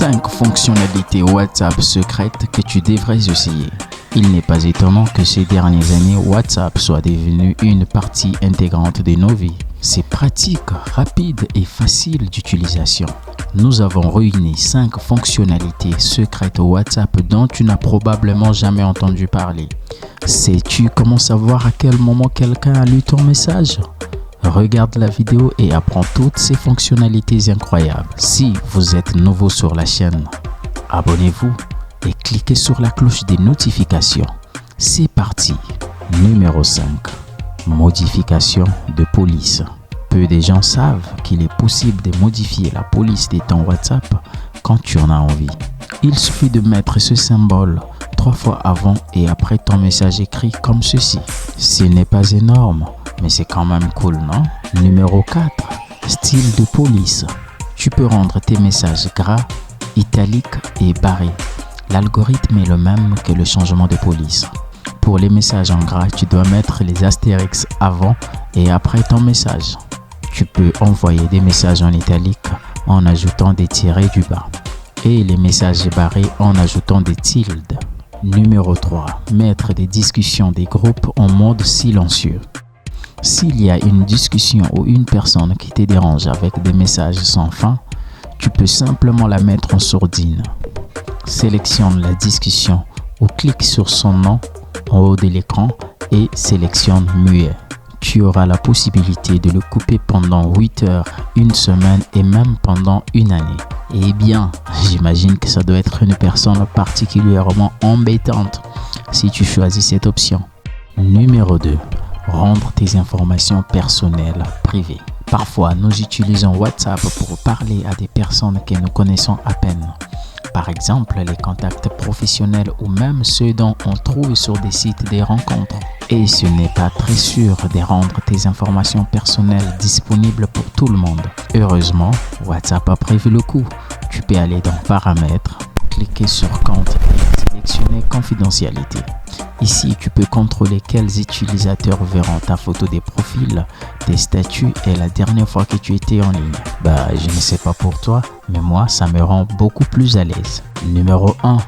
5 fonctionnalités WhatsApp secrètes que tu devrais essayer. Il n'est pas étonnant que ces dernières années, WhatsApp soit devenu une partie intégrante de nos vies. C'est pratique, rapide et facile d'utilisation. Nous avons réuni 5 fonctionnalités secrètes WhatsApp dont tu n'as probablement jamais entendu parler. Sais-tu comment savoir à quel moment quelqu'un a lu ton message? Regarde la vidéo et apprends toutes ces fonctionnalités incroyables. Si vous êtes nouveau sur la chaîne, abonnez-vous et cliquez sur la cloche des notifications. C'est parti. Numéro 5. Modification de police. Peu de gens savent qu'il est possible de modifier la police de ton WhatsApp quand tu en as envie. Il suffit de mettre ce symbole 3 fois avant et après ton message écrit comme ceci. Ce n'est pas énorme, mais c'est quand même cool, non? Numéro 4. Style de police. Tu peux rendre tes messages gras, italiques et barrés. L'algorithme est le même que le changement de police. Pour les messages en gras, tu dois mettre les astérix avant et après ton message. Tu peux envoyer des messages en italique en ajoutant des tirets du bas et les messages barrés en ajoutant des tildes. Numéro 3. Mettre des discussions des groupes en mode silencieux. S'il y a une discussion ou une personne qui te dérange avec des messages sans fin, tu peux simplement la mettre en sourdine. Sélectionne la discussion ou clique sur son nom en haut de l'écran et sélectionne muet. Tu auras la possibilité de le couper pendant 8 heures, une semaine et même pendant une année. Eh bien, j'imagine que ça doit être une personne particulièrement embêtante si tu choisis cette option. Numéro 2. Rendre tes informations personnelles privées. Parfois, nous utilisons WhatsApp pour parler à des personnes que nous connaissons à peine. Par exemple, les contacts professionnels ou même ceux dont on trouve sur des sites de rencontres. Et ce n'est pas très sûr de rendre tes informations personnelles disponibles pour tout le monde. Heureusement, WhatsApp a prévu le coup. Tu peux aller dans Paramètres, cliquer sur Compte et sélectionner Confidentialité. Ici, tu peux contrôler quels utilisateurs verront ta photo des profils, tes statuts et la dernière fois que tu étais en ligne. Je ne sais pas pour toi, mais moi, ça me rend beaucoup plus à l'aise. Numéro 1.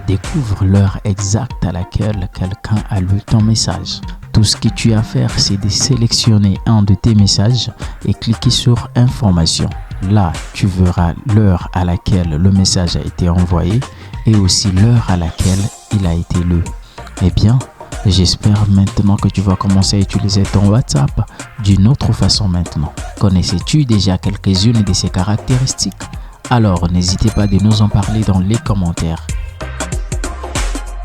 Découvre l'heure exacte à laquelle quelqu'un a lu ton message. Tout ce que tu as à faire, c'est de sélectionner un de tes messages et cliquer sur Informations. Là, tu verras l'heure à laquelle le message a été envoyé et aussi l'heure à laquelle il a été lu. Eh bien, j'espère maintenant que tu vas commencer à utiliser ton WhatsApp d'une autre façon maintenant. Connaissais-tu déjà quelques-unes de ces caractéristiques? Alors, n'hésitez pas de nous en parler dans les commentaires.